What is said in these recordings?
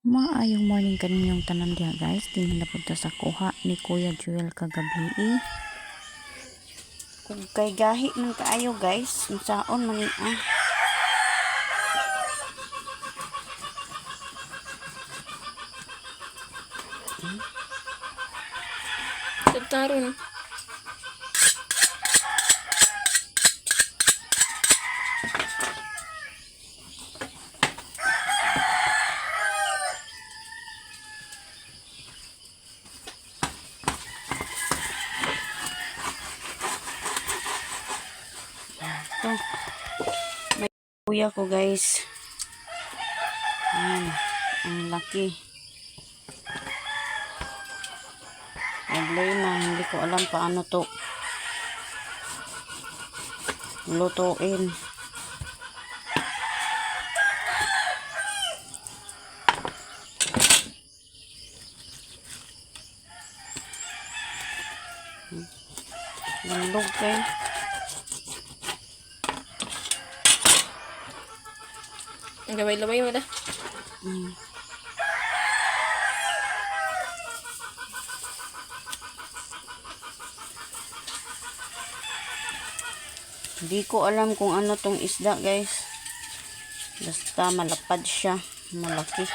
Maayong morning kaninyong tanan diha guys. Tingnan na punta sa kuha ni Kuya Joel kagabi. Kung kay gahi man kaayo guys, unsaon man Taron. Ito. May kuya ko guys. Ayan. Ang laki. Problema. Hindi ko alam paano to lutuin. Landog kayo. Ang gabay-labay mo na. Hindi ko alam kung ano tong isda guys. Basta malapad siya. Malaki.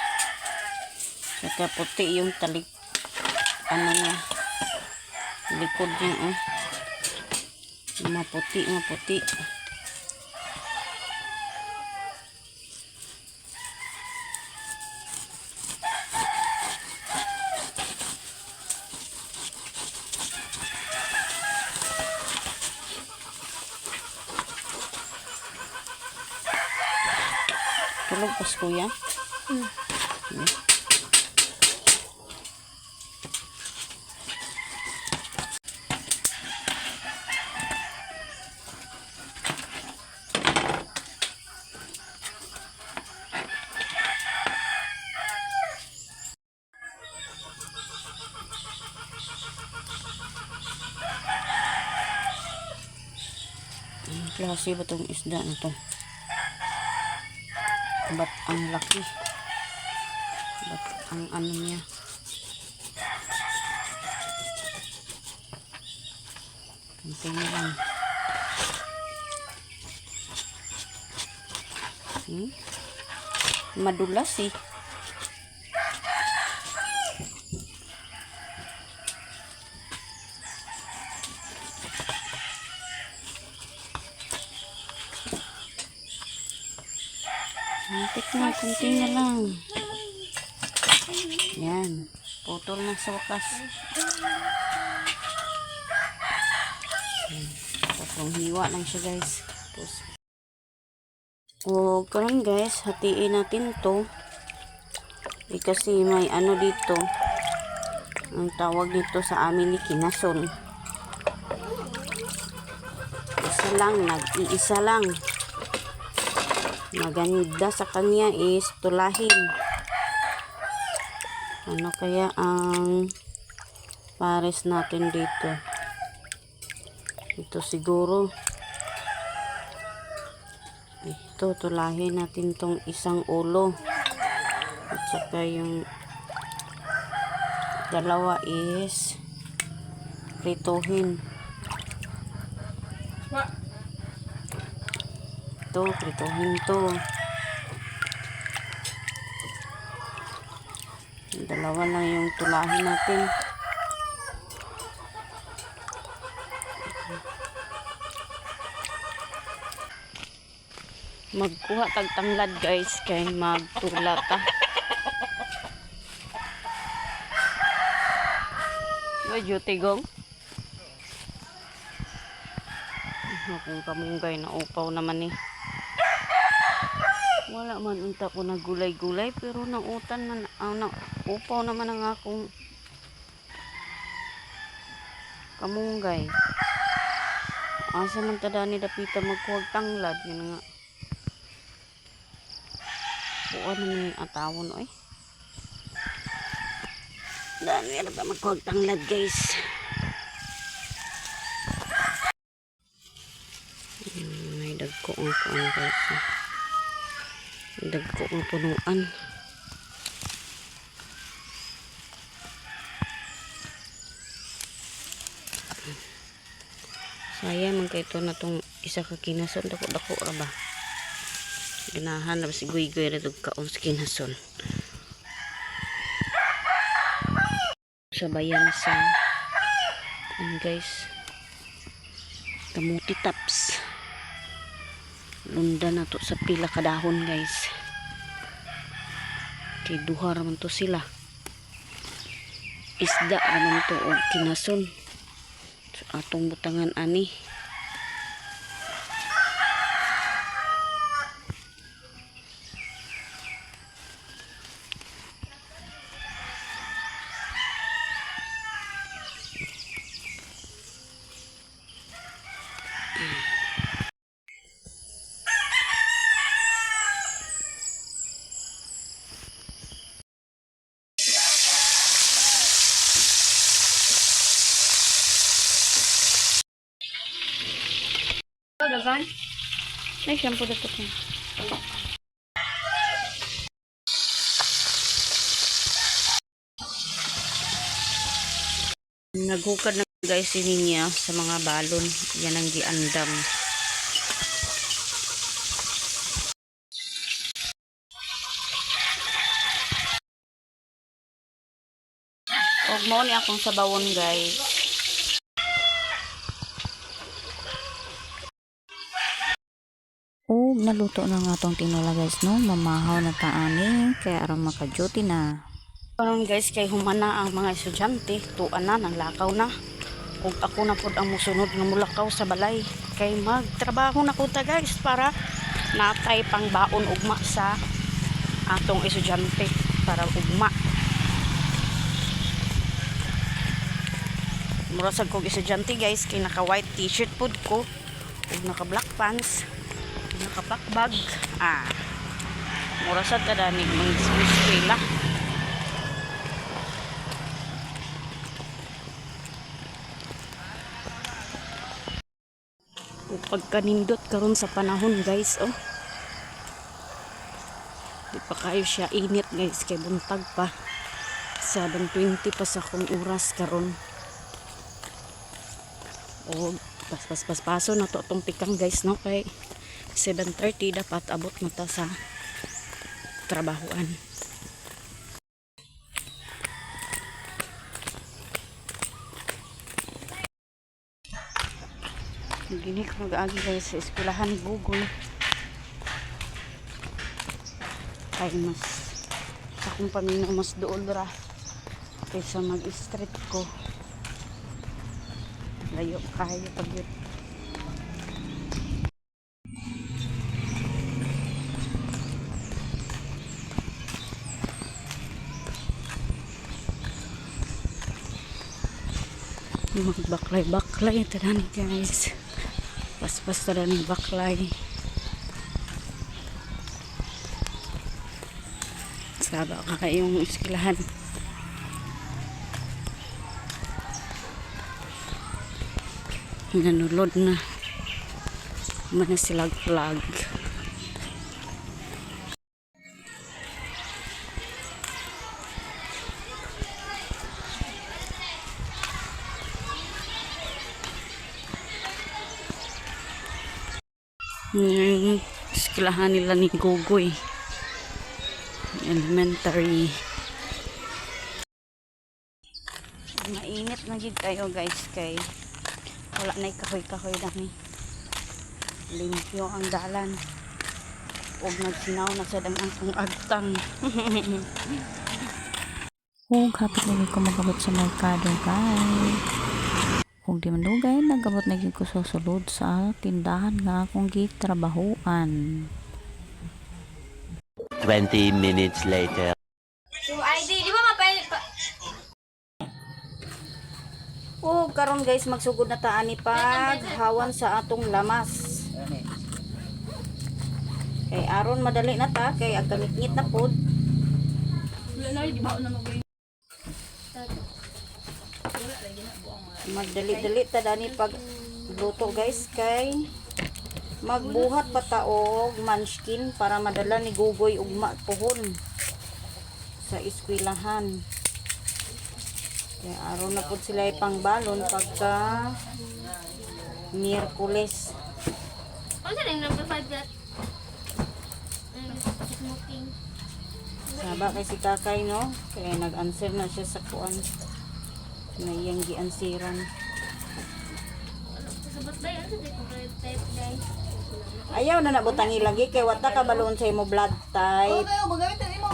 Saka puti yung talik. Ano niya. Likod niya oh. Maputi, maputi. Tulog pas kuya. Klase ba itong isda na to? Ba't ang laki? Ba't ang ano niya? Tingnan lang. Madulas eh. Muntik na, kunti na lang. Yan. Putol na sa wakas. Tatlong hiwa lang siya guys. Tapos, karon guys, hatiin natin to. Kasi may ano dito. Ang tawag dito sa amin ni kinasol. Isa lang, nag-iisa lang. Maganda sa kanya is tulahin. Ano kaya ang pares natin dito? Ito siguro. Ito, tulahin natin tong isang ulo. At saka yung dalawa is prituhin. Ito, prituhin to. Dalawa lang yung tulahin natin. Magkuha tagtanglad guys kay magtula ta. Medyo tigong. Kung kamunggay na upaw naman eh. Wala man unta ko na gulay-gulay pero nautan man upaw naman ang akong kamunggay. Asa man tada ni dapita magkuwag tanglad yun nga. Kuha na ni atawon oy. Dami na ba magkuwag tanglad guys. May dagko ang kuwan guys. Dagko ang punuan. Sayang man kay ito na tong isa ka kinason. Dako-dako ra ba? Ganahan na ba si Guy-Guy na itong kaon sa kinason. Sa bayan sa guys, kamuti taps. Lunda na to sa pila kadahon guys. Kay duha raman to sila. Isda raman to o kinason. So, atong butangan ani. Dagan? Ay, shampoo dito ko. Naghukad na guys si niya sa mga balon. Yan ang giandam. Og mo ni akong sabawon guys. O naluto na nga tong tinola guys no, mamahaw na taani kaya aron maka-duty na. Karon guys kay humana ang mga estudyante, tuan na nang lakaw na. Ug ako na pud ang musunod nga mulakaw sa balay kay magtrabaho na ko ta guys para natay pang baon ugma sa atong estudyante para ugma. Murasag kog estudyante guys kay naka white t-shirt pud ko ug naka black pants, naka black bag. Murasag kada ni mga eskwela. Pagkanindot karon sa panahon guys, oh di pa kayo siya init guys kay buntag pa 7:20 pa sa kong oras karon. O paspaso na to atong tikang guys no kay 7:30 dapat abot na ta sa trabahoan. Gini ko mag-agi guys sa eskwelahan ni Google. Kay mas sa akong paminaw mas dool ra kaysa mag-street ko. Layo kayo pag yun. Magbaklay-baklay tanan guys. Pas-pas tanan ng baklay. Saba ka kayong eskwelahan. Nanulod na. Mana silag flag. Yung eskwelahan nila ni Gugoy elementary. Mainit na gid kayo guys kay wala na kahoy-kahoy dami. Limpyo ang dalan ug nagsinaw na sa dagang kong agtang. Ug hapit lagi ko magabot sa merkado guys. Kung di man dugay, nagabot na gyud ko sa sulod sa tindahan nga akong gitrabahoan. 20 minutes later. So, ID, di ba mapainit pa? O karon guys magsugod na ta ani paghawan sa atong lamas. Kay aron madali na ta kay agkamit-ngit na pod. Wala na, di ba na mag- Magdali-dali ta dani pag luto guys kay magbuhat pa ta og munchkin para madala ni Gugoy ugma pohon sa eskwelahan. Kaya aron na pud sila pang balon pagka Miyerkules. Ano sa number 5 that? Smoking. Saba kay si Kakay, no? Kaya nag-answer na siya sa kuan. Na iyang gi-ansiran. Sabot ba yan? Hindi ko type guys. Ayaw na nabutang ilagi kay wata ka balon sa imo blood type. Kayo, magamitin mo.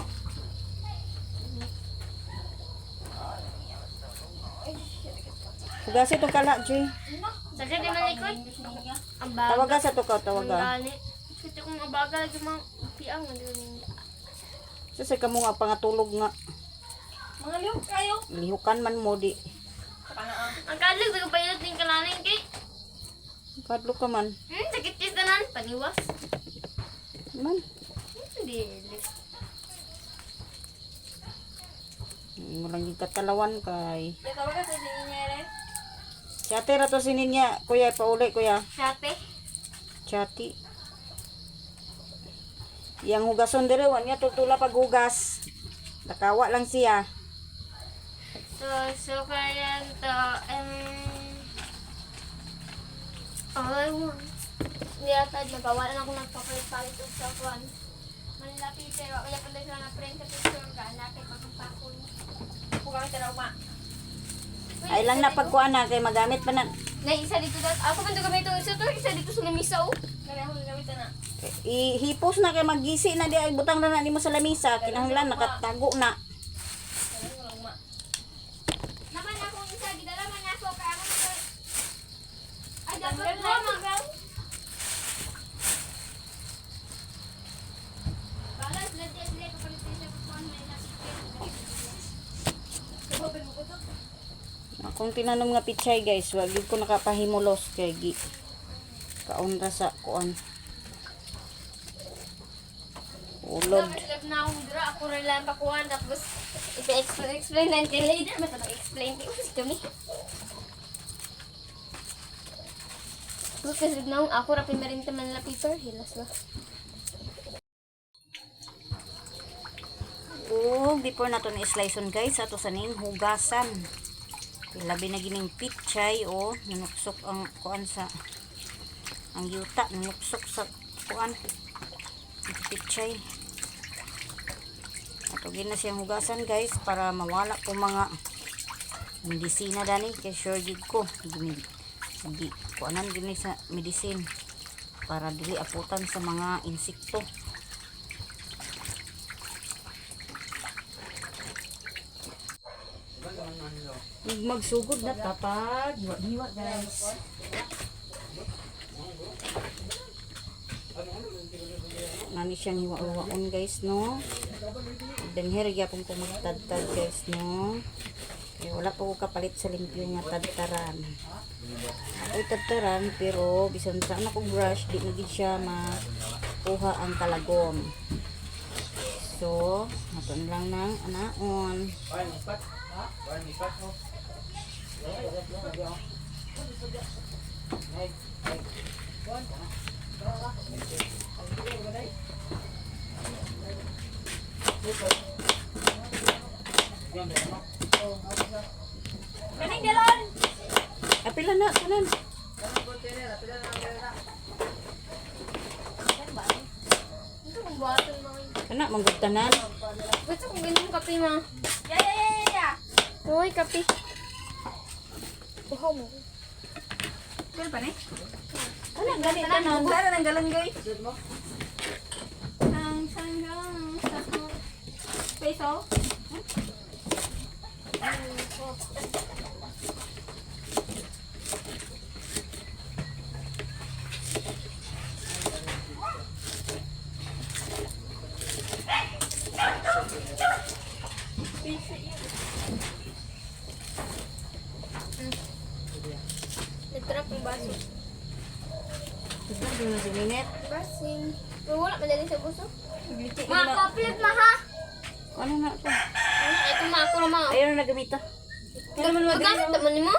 Hugas ito kala, Joy. Sa di man likod. Ang baga. Tawaga sa to ka, tawaga. Ang gani. Kasi kung ang baga lagi mga piang. Sa ka mo nga pangatulog nga. Mga liyok kayo. Lihukan man mo di. Ang kadlag sa kapayot din kalaning kay. Kadlo ka man. Sakit tis tanan. Paniwas. Man. Hindi. Walang katalawan kay. Kaya tawagan sa inyo rin. Chate ra to sinin niya. Kuya, pauli kuya. Sate. Chati. Yang hugason dire wan niya tutula pag hugas. Nakawa lang siya. So kaya to, ay, hindi ata, nagawa na ako nagpapalit-palit sa kwan. Manila Peter, kaya pala sila na print sa picture ka, natin pagkampakon. Kung kami tanaw ma. Ay lang na pagkuan na kay magamit pa na. Na isa dito, ako man ito gamit ito, isa dito sa lamisa oh. Kaya ako gagamitan na. Ihipos na kay magisi na di ay butang na nimo sa lamisa. Kinahanglan nakatago na. Kaya mo lang ma. Naman akong isa, gidala man ako, kaya ako nito. Ay, dapat mo, magal. Balas, ladi, kapalit sa kukuhan, may nakikita. Akong tinanom nga pichay guys, wag gyud ko nakapahimulos kay gi kaunra sa kuan. Ulod. Love na akong dira, ako rin lang pakuhan, tapos iti-explain na yung later, basta mag-explain ko kasi kami. Tapos kasi na ako rapin na rin taman na paper, hilas ba? Before nato ni sliceon guys, ato sanin hugasan. Labi na gining pichay o nanuksok ang kuan sa ang yuta nanuksok sa kuan pichay. Ato gina siyang hugasan guys para mawala ko mga medisina dani kay sure gid ko di kuanan gini sa medicine para dili aputan sa mga insekto. Magsugod na tapad. Hiwa guys. Nani siyang hiwa-hiwaon guys no. Then here gyapon ko magtadtad guys no. Eh, wala pa ko kapalit sa limpyo nga tadtaran. Ako'y tadtaran pero bisan saan ako brush di na gid siya makuha ang kalagom. So, naton lang ng anaon. Kaning galon. Apila na, kanan. Ito kung buhatan mo. Kana, manggutanan. Gusto kong ganun kape ma. Ya. Uy, kape. Buhaw mo. Kaya pa ni? Kana, ganit tanan. Wala nang galon guys. Ang sanggang sa Peso. Nagtrap yung baso. Gusto mo na si Minette? Basing. Pero wala madali sa buso. Gliti. Mga kaplit ma ha. Ano na to? Ito ma ako na ma. Ayaw na nagamita. Magamit naman ni mo.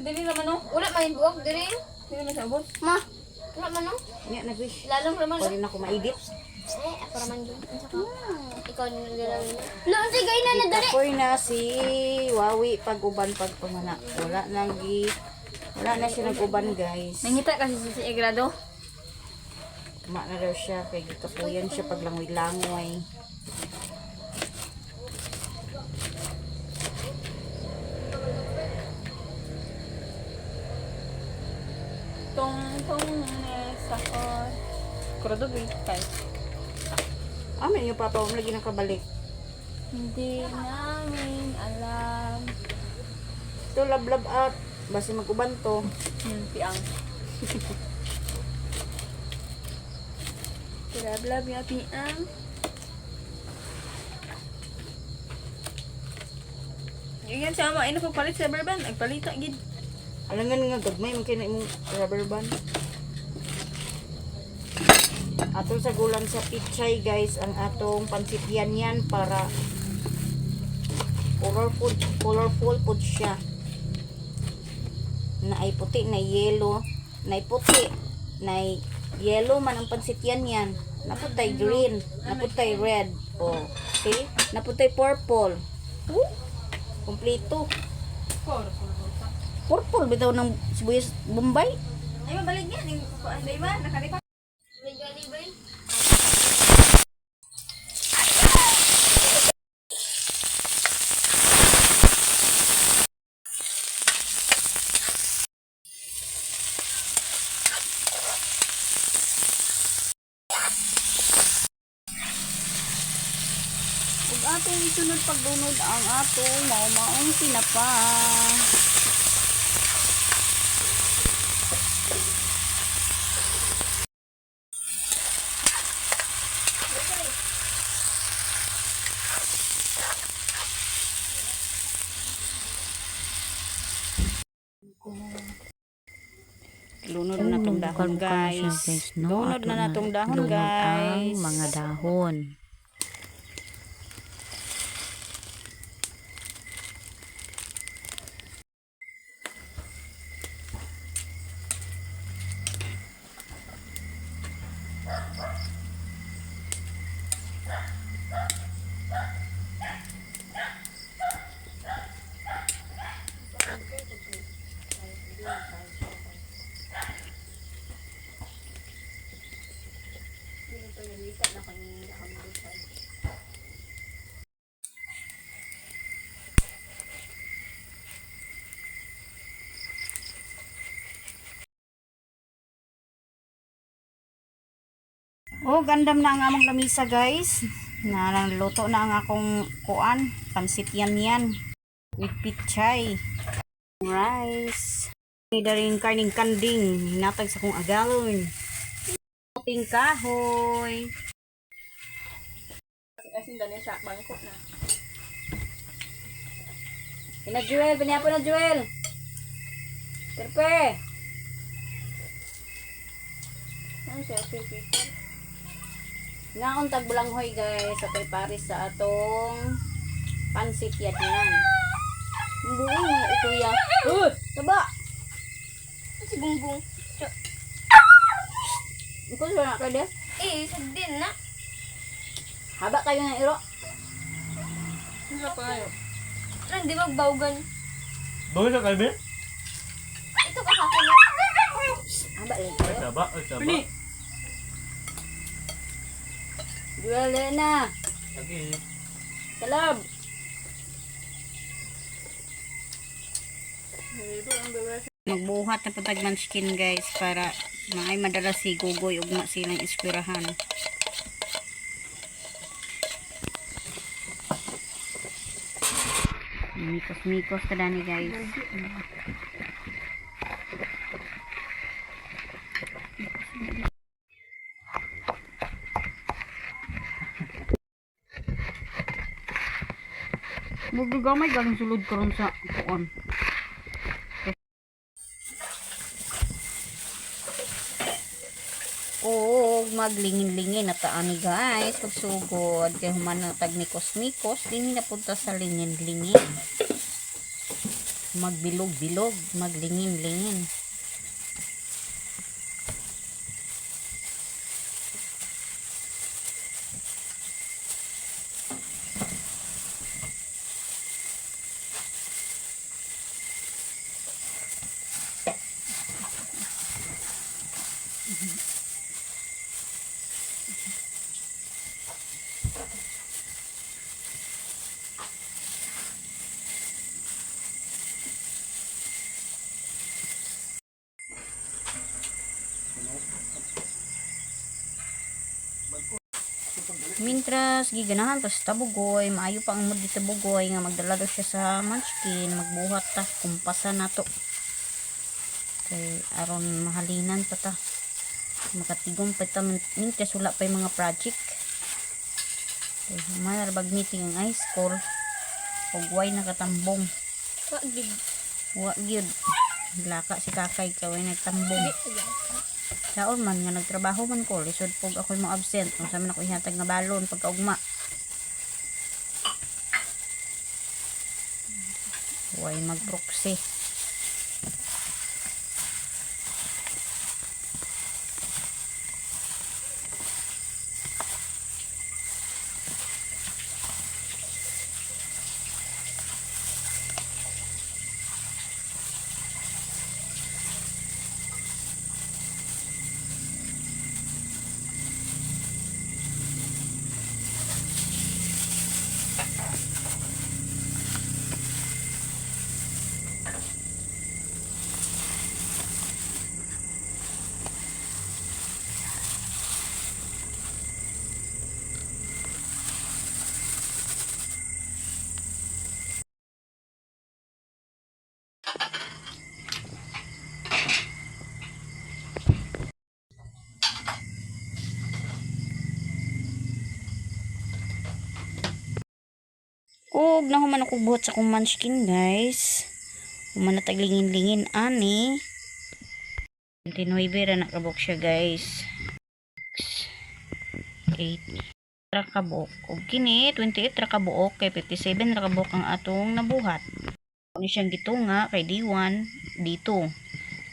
Dili naman no. Wala may buwak diri. Dili man sa ubos. Ma. Wala man no. Nga, nag-wish. Lalong raman. Pwede na ako maidip. Ako raman din. Ikaw na naglalawin. Lang sigay na nadali. Ikapoy na si Wawi pag-uban pagpamana. Wala nang Wala na siya nag-uban guys. Nangita kasi sa Egrado. Tama na daw siya. Kaya gikapuyan siya pag langoy-langoy. Tong nesahor. Kurado kay. Amin yung papa mo lagi nakabalik. Hindi namin alam. Ito lablab at. Basi mag-uban to. Piang. Kirablab ya piang. Yan sama ino papalit sa rubber band, nagpalita gid. Alangan nga gagmay man kay imong rubber band. Atong sagulan sa pichay guys ang atong pansityan yan para colorful food siya. Na ay puti, na yellow, na ay puti, na ay yellow man ang pansityan yan. Naputay green, naputay red. Oh, see? Naputay purple. Kompleto. Purple bitaw ng sibuyas Bombay. Ay mabalik yan, di ba? Nakalipat. Medyo libre. Ug atong isunod pagdunod ang atong mao-maong tinapa. Lunod na tong dahon guys. Lunod na natong dahon guys. Ang mga dahon. Oh, gandam na ang among lamisa guys. Luto na ang akong kuan, pansit yan with pichay. Rice. Nida rin karning kanding, hinatag sa kong agalon. Ting kahoy. Asin dani sa bangko na. Ina Joel, banyapo na Joel. Terpe. Ano siya, Peter? Ngaon tag bulanghoy guys, sa paris sa atong pansit yan. Ang buong ito ya. Taba. Si Bungbong. Ikaw sa na kada. Din na. Haba kayo ng iro. Ano pa kayo? Hindi magbawgan. Bagay sa kalbe? Ito kasakit na. Haba rin kayo. Saba, saba. Joel na. Lagi. Kalab. Magbuhat na patagman skin guys para maay madala si Gugoy ugma silang eskwerahan. Mikos kada ni guys. Magdugamay galing sulod karon sa kuon. Oo, maglingin-lingin na taani guys. Pagsugod, kaya human na tag mikos-mikos, din napunta sa lingin-lingin. Magbilog-bilog, maglingin-lingin. Mintras giganahan pa sa tabugoy, maayo pa ang mood dito bugoy nga magdala daw siya sa munchkin, magbuhat ta kumpasa nato. Kay aron mahalinan pa ta. Makatigom pa ta mintras wala pa yung mga project. Kay manarbag meeting ang high school. Ug way nakatambong. Wag gid. Wa gyud. Laka si kakay kaway nagtambong. Daon man nga nagtrabaho man ko, lisod pog ako mo absent, kung saan man ako ihatag nga balon pagkaugma. Huwag mag-proxy. Ug nahuman ako buhat sa kong munchkin guys. Human na taglingin-lingin ani. 29 ra nakabok siya guys. 8 ra kabok. Ug kini 28 ra kabuok kay 57 ra kabok ang atong nabuhat. Kuni siyang gitunga kay D1 dito.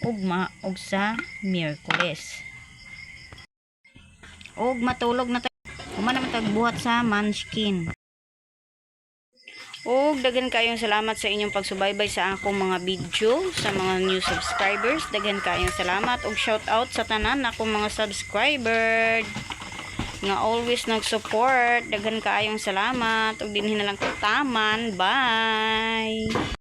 Ugma og sa Miyerkules. Ug matulog na tayo. Human na tagbuhat sa munchkin. Og daghan kayong salamat sa inyong pagsubaybay sa akong mga video, sa mga new subscribers. Daghan kayong salamat og shout out sa tanan akong mga subscriber nga always nag-support. Daghan kayong salamat og dinhi na lang taman. Bye.